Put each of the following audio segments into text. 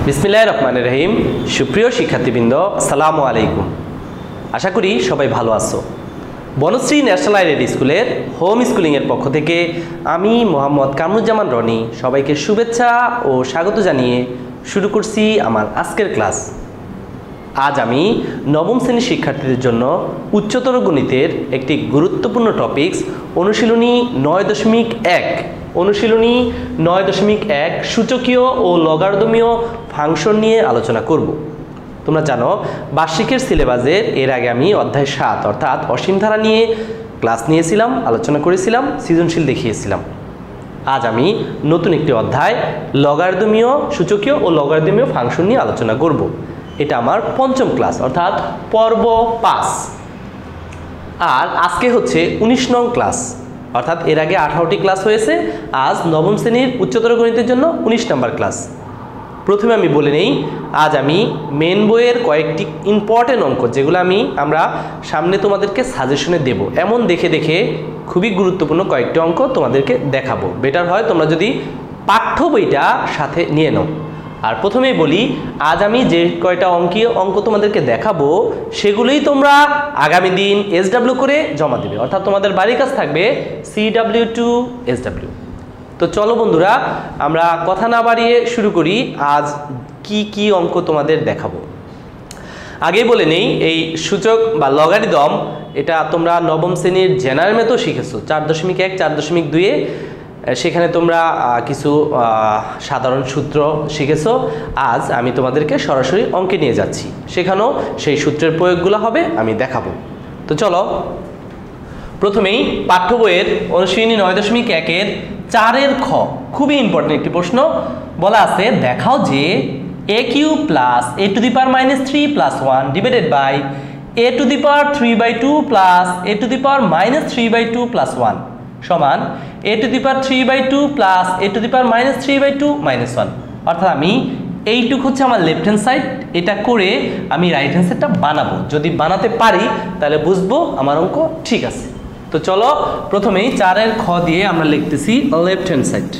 বিসমিল্লাহির রহমানির রহিম। সুপ্রিয় শিক্ষার্থীবৃন্দ, আসসালামু আলাইকুম। আশা করি সবাই ভালো আছো। বনশ্রী ন্যাশনাল আইডেড স্কুলের হোম স্কুলিংয়ের পক্ষ থেকে আমি মোহাম্মদ কামরুজ্জামান রনি সবাইকে শুভেচ্ছা ও স্বাগত জানিয়ে শুরু করছি আমার আজকের ক্লাস। আজ আমি নবম শ্রেণীর শিক্ষার্থীদের জন্য উচ্চতর গণিতের একটি গুরুত্বপূর্ণ টপিকস অনুশীলনী 9.1 সূচকীয় ও লগারিদমীয় ফাংশন নিয়ে আলোচনা করব। তোমরা জানো বার্ষিকের সিলেবাসের এর আগে আমি অধ্যায় 7 অর্থাৎ অসীম ধারা নিয়ে ক্লাস নিয়েছিলাম, আলোচনা করেছিলাম, সৃজনশীল দেখিয়েছিলাম। আজ আমি নতুন একটি অধ্যায় লগারিদমীয় সূচকীয় ও লগারিদমীয় ফাংশন নিয়ে আলোচনা করব। এটা আমার পঞ্চম ক্লাস অর্থাৎ পর্ব 5। আর আজকে হচ্ছে 19 নং ক্লাস অর্থাৎ এর আগে 18টি ক্লাস হয়েছে। আজ নবম শ্রেণীর উচ্চতর গণিতের জন্য 19 নম্বর ক্লাস। প্রথমে আমি বলে নেই, আজ আমি মেন বইয়ের কয়েকটি ইম্পর্টেন্ট অঙ্ক যেগুলো আমরা সামনে তোমাদেরকে সাজেশনে দেব, এমন দেখে দেখে খুবই গুরুত্বপূর্ণ কয়েকটি অঙ্ক তোমাদেরকে দেখাবো। বেটার হয় তোমরা যদি পাঠ্য বইটা সাথে নিয়ে নাও। আর প্রথমেই বলি, আজ আমি যে কয়টা অঙ্ক তোমাদেরকে দেখাবো সেগুলোই তোমরা আগামী দিন SW করে জমা দেবে, অর্থাৎ তোমাদের বাড়ির কাজ থাকবে CW to SW। তো চলো বন্ধুরা, আমরা কথা না বাড়িয়ে শুরু করি। আজ কি কি অঙ্ক তোমাদের দেখাবো আগেই বলে নেই, এই সূচক বা লগারিদম এটা তোমরা নবম শ্রেণীর জেনারেল ম্যাথও শিখেছো 4.1 4.2-এ। সেখানে তোমরা কিছু সাধারণ সূত্র শিখেছো। আজ আমি তোমাদেরকে সরাসরি অঙ্কে নিয়ে যাচ্ছি, সেখানেও সেই সূত্রের প্রয়োগগুলো হবে, আমি দেখাবো। তো চলো, প্রথমেই পাঠ্য বইয়ের অনুশীলনী 9.1-এর 4-এর খ, খুবই ইম্পর্টেন্ট একটি প্রশ্ন। বলা আছে, দেখাও যে a³ plus a⁻³ plus 1 divided by a⁻³ plus a⁻³ plus 1 সমান a⁻³ প্লাস a⁻³ মাইনাস 1। অর্থাৎ আমি এইটুক হচ্ছে আমার লেফট হ্যান্ড সাইড, এটা করে আমি রাইট হ্যান্ড সাইডটা বানাবো। যদি বানাতে পারি তাহলে বুঝবো আমার অঙ্ক ঠিক আছে। তো চলো, প্রথমেই 4-এর খ দিয়ে আমরা লিখতেছি লেফট হ্যান্ড সাইড।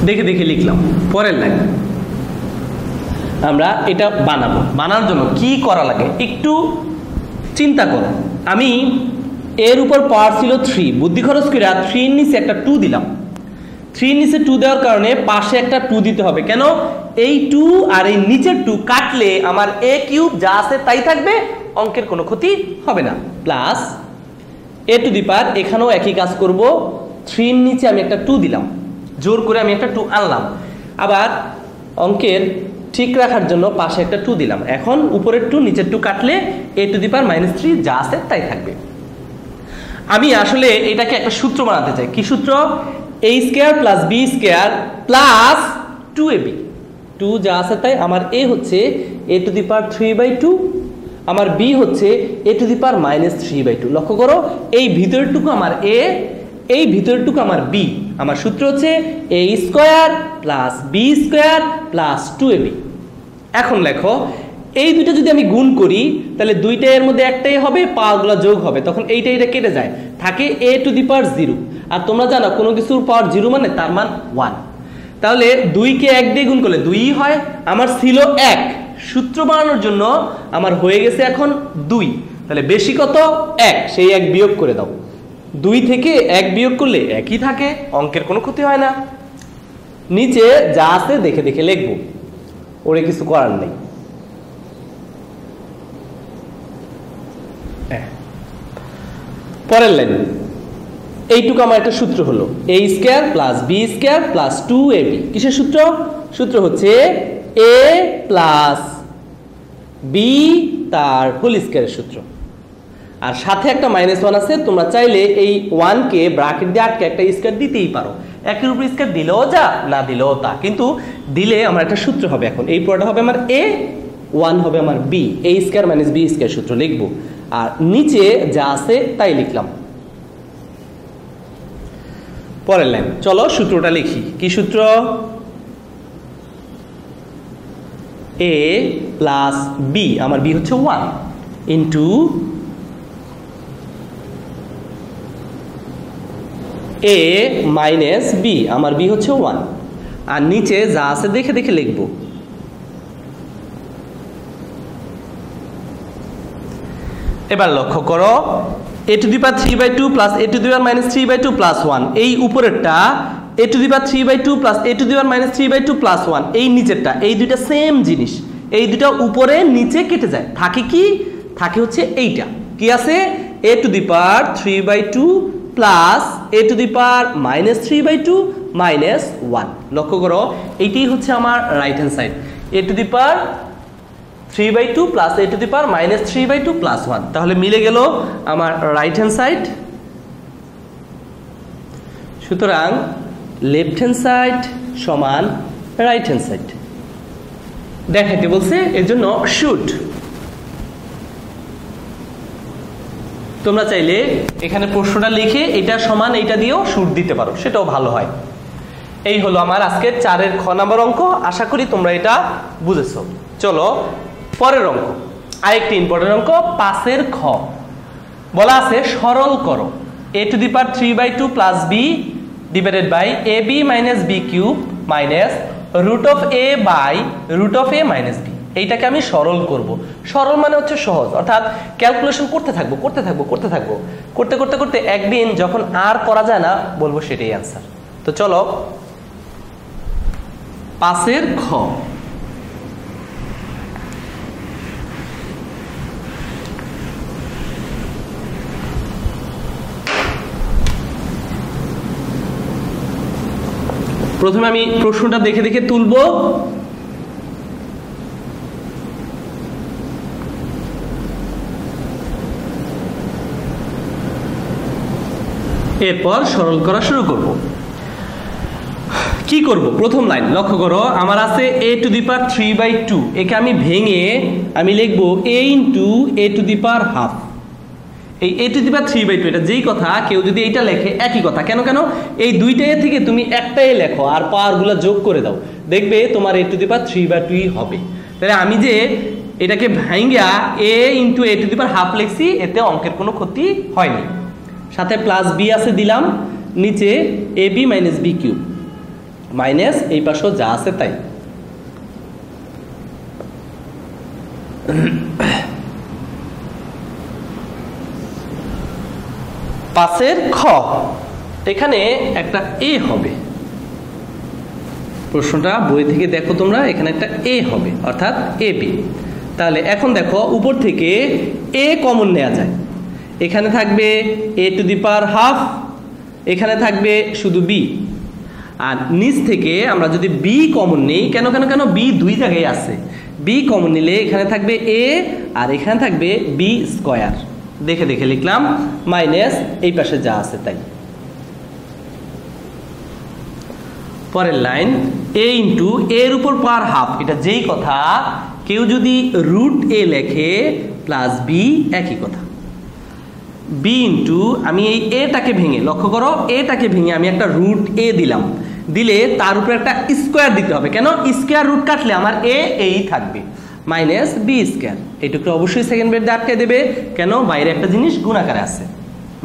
দেখে দেখে লিখলাম। পরের লাইন আমরা এটা বানাবো। বানানোর জন্য কি করা লাগে একটু চিন্তা করো। আমি এর উপর পাওয়ার ছিল 3, বুদ্ধি খরচ করে 3-এর নিচে একটা 2 দিলাম। 3-এর নিচে 2 দেওয়ার কারণে পাশে একটা 2 দিতে হবে। কেন? এই 2 আর এই নিচের 2 কাটলে আমার a³ যা আছে তাই থাকবে, অঙ্কের কোনো ক্ষতি হবে না। প্লাস a⁻, এখানেও একই কাজ করব। 3-এর নিচে আমি একটা 2 দিলাম, জোর করে আমি একটা 2 আনলাম। আবার অঙ্কের ঠিক রাখার জন্য পাশে একটা 2 দিলাম। এখন উপরের 2 নিচের 2 কাটলে a⁻³ যা আছে তাই থাকবে। আমি আসলে এটাকে একটা সূত্র বানাতে চাই। কি সূত্র? a² plus b² plus 2ab। 2 যা আছে তাই। আমার a হচ্ছে a⁻³/2, আমার b হচ্ছে a⁻³ লক্ষ্য করো, এই ভিতরেরটুকু আমার a, এই ভিতরেরটুকু আমার b। আমার সূত্র হচ্ছে a² plus b² plus 2ab। এখন লেখো, এই দুটো যদি আমি গুণ করি তাহলে দুইটা এর মধ্যে একটাই হবে, পাওয়ারগুলো যোগ হবে, তখন এইটা এটা কেটে যায়, থাকে a⁻0। আর তোমরা জানো কোনো কিছুর পাওয়ার 0 মানে তার মান 1। তাহলে 2-কে 1 দিয়ে গুণ করলে 2ই হয়। আমার ছিল 1, সূত্র বানানোর জন্য আমার হয়ে গেছে এখন 2। তাহলে বেশি কত? 1, সেই 1 বিয়োগ করে দাও। 2 থেকে 1 বিয়োগ করলে একই থাকে, অঙ্কের কোনো ক্ষতি হয় না। নিচে যা আছে দেখে দেখে লিখবো, ওরে কিছু করার নেই। পরের লাইন, এইটুকু আমার একটা সূত্র হলো a² plus b² plus 2ab। কিসের সূত্র? সূত্র হচ্ছে a প্লাস b তার হোল স্কয়ারের সূত্র। আর সাথে একটা -1 আছে, তোমরা চাইলে এই 1-কে ব্র্যাকেট দিয়ে আটকে একটা স্কয়ার দিতেই পারো। একের উপর স্কয়ার দিলেও যা, না দিলেও তা, কিন্তু দিলে আমার একটা সূত্র হবে। এখন এই পুরোটা হবে আমার a, 1 হবে আমার b, a² - b² সূত্র লিখবো। আর নিচে যা আছে তাই লিখলাম। পরের লাইন, চলো সূত্রটা লিখি। কি সূত্র? এ প্লাস বি, আমার বি হচ্ছে 1 ইন্টু এ মাইনাস বি, আমার বি হচ্ছে 1, আর নিচে যা আছে দেখে দেখে লিখবো। এবার লক্ষ্য করো a to the power 3/2 plus a to the power minus 3/2 plus 1, এই উপরেরটা a to the power 3/2 plus a to the power minus 3/2 plus 1, এই নিচেরটা, এই দুইটা সেম জিনিস, এই দুইটা উপরে নিচে কেটে যায়, থাকে কি, থাকে হচ্ছে এইটা কি আছে a to the power 3/2 plus a to the power minus 3/2 minus 1। লক্ষ্য করো এইটাই হচ্ছে আমার right hand side, a to the power 3/2 plus a to the power minus 3/2 plus 1, তাহলে মিলে গেল আমার রাইট হ্যান্ড সাইড। সুতরাং লেফট হ্যান্ড সাইড সমান রাইট হ্যান্ড সাইড দেখাইতে বলছে, এর জন্য শুড। তোমরা চাইলে এখানে প্রশ্নটা লিখে এটা সমান এইটা দিয়েও শুড দিতে পারো, সেটাও ভালো হয়। এই হলো আমার আজকের 4-এর খ নাম্বার অঙ্ক, আশা করি তোমরা এটা বুঝেছো। চলো পরের অঙ্ক, আরেকটি ইম্পর্টেন্ট অঙ্ক 5-এর খ। বলা আছে সরল করো a to the power 3/2 plus b divided by ab minus b cube minus root of a by root of a minus b। এইটাকে আমি সরল করব। সরল মানে হচ্ছে সহজ, অর্থাৎ ক্যালকুলেশন করতে থাকবো করতে করতে করতে একদিন যখন আর করা যায় না বলবো সেটাই অ্যান্সার। তো চলো 5-এর খ। প্রথমে আমি প্রশ্নটা দেখে দেখে তুলবো, এরপর সরল করা শুরু করব। কি করব? প্রথম লাইন লক্ষ্য করো, আমার আছে a টু দি পাওয়ার 3/2, একে আমি ভেঙে আমি লিখবো a into a to the power half. এই a টু দি পাওয়ার 3/2 এটা যেই কথা, কেউ যদি এইটা লেখে একই কথা। কেন এই দুইটাই থেকে তুমি একটাই লেখো আর পাওয়ারগুলো যোগ করে দাও, দেখবে তোমার a টু দি পাওয়ার 3/2 হবে। তাহলে আমি যে এটাকে ভাঙা a into a to the power half লিখছি, এতে অঙ্কের কোনো ক্ষতি হয়নি। সাথে প্লাস b আছে দিলাম, নিচে ab minus b cube minus এই পাশেও যা আছে তাই। পাশের খ, এখানে একটা এ হবে। প্রশ্নটা বই থেকে দেখো তোমরা, এখানে একটা এ হবে অর্থাৎ এ বি। তাহলে এখন দেখো উপর থেকে এ কমন নেওয়া যায়, এখানে থাকবে a to the power half, এখানে থাকবে শুধু b, আর নিচ থেকে আমরা যদি b কমন নেই, কেন b দুই জায়গায় আছে, b কমন নিলে এখানে থাকবে a আর এখানে থাকবে b স্কয়ার, দেখে দেখে লিখলাম মাইনাস এই পাশে যা আছে তাই। পরের লাইন a ইন্টু এর উপর পাওয়ার হাফ, এটা যেই কথা, কেউ যদি রুট a লেখে প্লাস b একই কথা। b ইন্টু আমি এই এটাকে ভেঙে, লক্ষ্য করো এটাকে ভেঙে আমি একটা রুট a দিলাম, দিলে তার উপরে একটা স্কোয়ার দিতে হবে। কেন? স্কোয়ার রুট কাটলে আমার a এই থাকবে মাইনাস b স্কোয়ার। এইটুকু অবশ্যই সেকেন্ড ব্রেড দিয়ে আটকে দেবে, কেন? বাইরে একটা জিনিস গুণ আকারে আছে,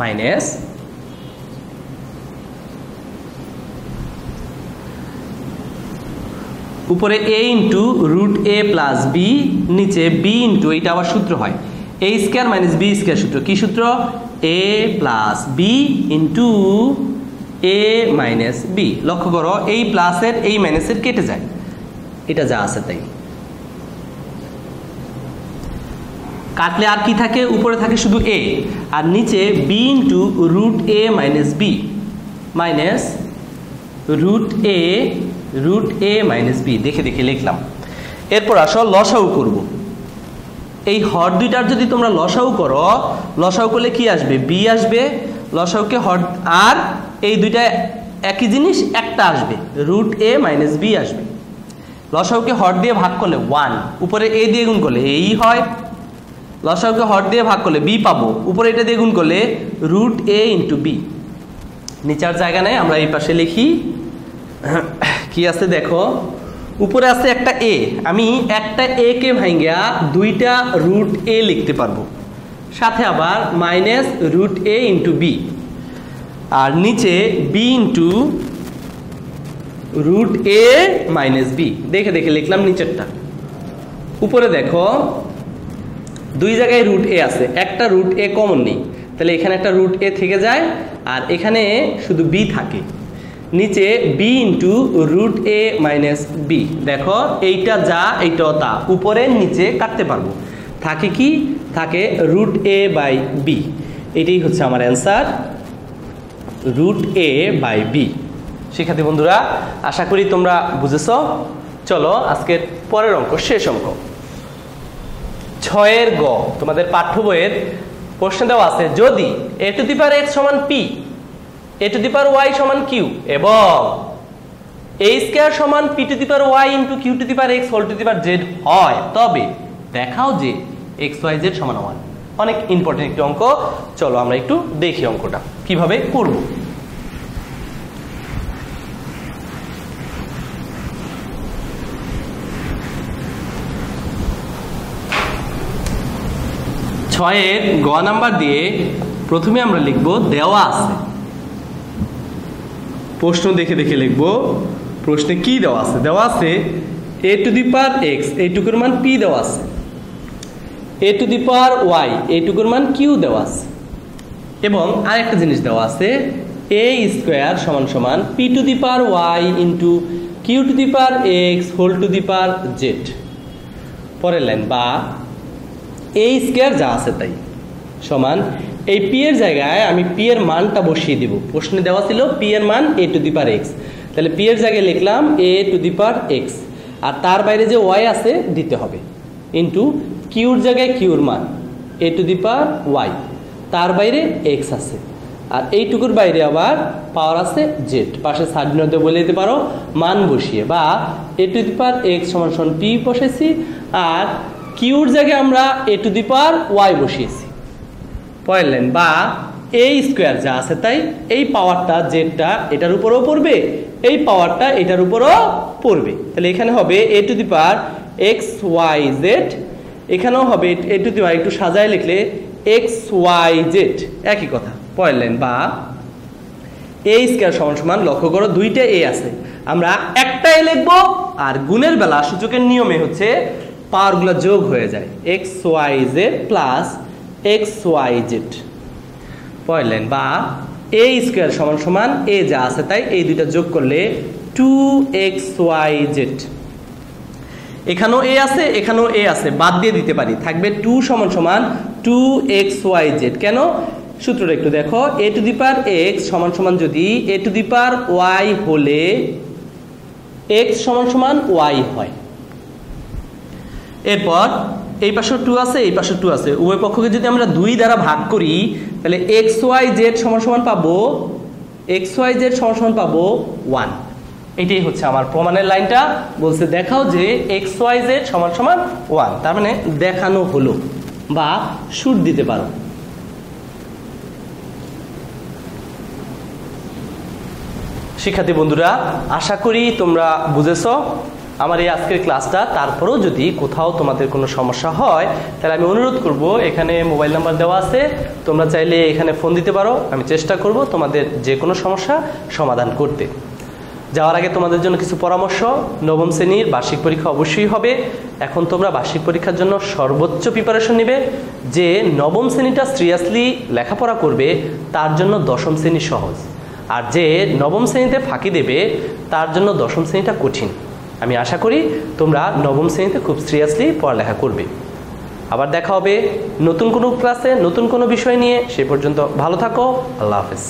মাইনাস উপরে a into root a plus b, নিচে b ইন্টু, এইটা আবার সূত্র হয় a square minus b square সূত্র। কি সূত্র? a plus b into a minus b। লক্ষ্য করো এই প্লাসের এই মাইনাসের কেটে যায়, এটা যা আছে তাই। কাটলে আর কি থাকে? উপরে থাকে শুধু a, আর নিচে b into root a minus b minus root a minus b, দেখে দেখে লিখলাম। এরপর আসো লসাগু করব। এই হর দুইটার যদি তোমরা লসাগু করো, লসাগু করলে কি আসবে? b আসবে, লসাগুকে হর, আর এই দুইটা একই জিনিস, একটা আসবে রুট a মাইনাস b আসবে। লসাগুকে হর দিয়ে ভাগ করলে 1, উপরে a দিয়ে গুণ করলে এই হয়। লসাগুকে হর দিয়ে ভাগ করলে b পাবো, উপরে এটা দিয়ে গুণ করলে রুট a ইন্টু b। নিচার জায়গা নেই, আমরা এই পাশে লিখি কি আছে দেখো, উপরে আছে একটা এ, আমি একটা এ কে ভাঙ্গা দুইটা রুট এ লিখতে পারবো, সাথে আবার মাইনাস রুট এ ইন্টু বি, আর নিচে বি ইন্টু রুট এ মাইনাস বি। দেখে দেখে লিখলাম নিচেরটা। উপরে দেখো দুই জায়গায় রুট এ আছে, একটা রুট এ কমন নেই, তাহলে এখানে একটা রুট এ থেকে যায় আর এখানে শুধু বি থাকে। নিচে বি ইন্টু রুট এ মাইনাস বি, দেখো এইটা যা এইটাও তা, উপরে নিচে কাটতে পারবো, থাকে কি থাকে রুট এ বাই বি। এটাই হচ্ছে আমার answer, root A by B. শিক্ষার্থী বন্ধুরা, আশা করি তোমরা বুঝেছ। চলো আজকের পরের অঙ্ক, শেষ অঙ্ক 6 গ। তোমাদের পাঠ্য বইয়ের প্রশ্ন দেওয়া আছে, যদি A to the power X সমান P, A to the power Y সমান কিউ এবং এ স্কয়ার সমান P to the power Y into Q to the power X whole to the power Z হয়, তবে দেখাও যে এক্স ওয়াই জেড সমান 1। অনেক ইম্পর্টেন্ট একটি অঙ্ক। চলো আমরা একটু দেখি অঙ্কটা কিভাবে করব। ছয়ের গ নাম্বার দিয়ে প্রথমে আমরা লিখব দেওয়া আছে। প্রশ্ন দেখে দেখে লিখব, প্রশ্নে কি দেওয়া আছে। দেওয়া আছে এ টু দি পাওয়ার এক্স, এইটুকুর মান পি দেওয়া আছে, এ টু দি পাওয়ার ওয়াই, এইটুকুর মান কিউ দেওয়া আছে, এবং আরেকটা জিনিস দেওয়া আছে এ স্কোয়ার সমান সমান P to the power Y into Q to the power X whole to the power Z. পরের লাইন, বা এ স্কোয়ার যা আছে তাই সমান এই পি এর জায়গায় আমি পি এর মানটা বসিয়ে দিব। প্রশ্নে দেওয়া ছিল পি এর মান এ টু দি পাওয়ার এক্স, তাহলে পি এর জায়গায় লিখলাম এ টু দি পাওয়ার এক্স, আর তার বাইরে যে ওয়াই আছে দিতে হবে, ইন্টু কিউর জায়গায় কিউর মান এ টু দি পাওয়ার ওয়াই, তার বাইরে এক্স আছে, আর এইটুকুর বাইরে আবার পাওয়ার আছে জেড। পাশে সাবডিনোতে বলে দিতে পারো মান বসিয়ে, বা এ টু দি পাওয়ার এক্স সমান সমান পি বসেছি, আর কিউর জায়গায় আমরা এ টু দি পাওয়ার ওয়াই বসিয়েছি। পরের লাইন, বা এ স্কোয়ার যা আছে তাই, এই পাওয়ারটা জেডটা এটার উপরও পড়বে, এই পাওয়ারটা এটার উপরও পড়বে, তাহলে এখানে হবে A to the power X Y Z, এখানেও হবে এ টু দি পাওয়ার, একটু সাজায় লিখলে এক্স ওয়াই জেড, একই কথা। পরের লাইন, বা এ স্কোয়ার সমান সমান, লক্ষ্য করো দুইটা এ আছে, আমরা একটা এ লিখবো, আর গুণের বেলা সূচকের নিয়মে হচ্ছে পাওয়ারগুলো যোগ হয়ে যায়, X Y Z plus X Y Z. পরের লাইন, বা এ স্কোয়ার সমান সমান এ যা আছে তাই, এই দুইটা যোগ করলে 2xyz। এখানেও এ আছে, এখানেও এ আছে, বাদ দিয়ে দিতে পারি, থাকবে 2 সমান সমান 2xyz। কেন? সূত্রটা একটু দেখো, এ টু দি পাওয়ার এক্স সমান সমান যদি A to the power Y হলে এক্স সমান সমান ওয়াই হয়। এরপর এই পাশে 2 আছে, এই পাশে 2 আছে, উভয় পক্ষকে যদি আমরা 2 দ্বারা ভাগ করি তাহলে xyz সমান সমান পাবো, xyz সমান সমান পাবো 1। এটাই হচ্ছে আমার প্রমাণের লাইনটা, বলছে দেখাও যে xyz সমান সমান 1, তার মানে দেখানো হলো, বা শুট দিতে পারো। শিক্ষার্থী বন্ধুরা, আশা করি তোমরা বুঝেছো আমার এই আজকের ক্লাসটা। তারপরেও যদি কোথাও তোমাদের কোনো সমস্যা হয় তাহলে আমি অনুরোধ করব, এখানে মোবাইল নাম্বার দেওয়া আছে, তোমরা চাইলে এখানে ফোন দিতে পারো, আমি চেষ্টা করব তোমাদের যে কোনো সমস্যা সমাধান করতে। যাওয়ার আগে তোমাদের জন্য কিছু পরামর্শ। নবম শ্রেণীর বার্ষিক পরীক্ষা অবশ্যই হবে, এখন তোমরা বার্ষিক পরীক্ষার জন্য সর্বোচ্চ প্রিপারেশন নেবে। যে নবম শ্রেণীটা সিরিয়াসলি লেখাপড়া করবে তার জন্য দশম শ্রেণী সহজ, আর যে নবম শ্রেণীতে ফাঁকি দেবে তার জন্য দশম শ্রেণীটা কঠিন। আমি আশা করি তোমরা নবম শ্রেণীতে খুব সিরিয়াসলি পড়ালেখা করবে। আবার দেখা হবে নতুন কোনো ক্লাসে নতুন কোনো বিষয় নিয়ে। সে পর্যন্ত ভালো থাকো, আল্লাহ হাফেজ।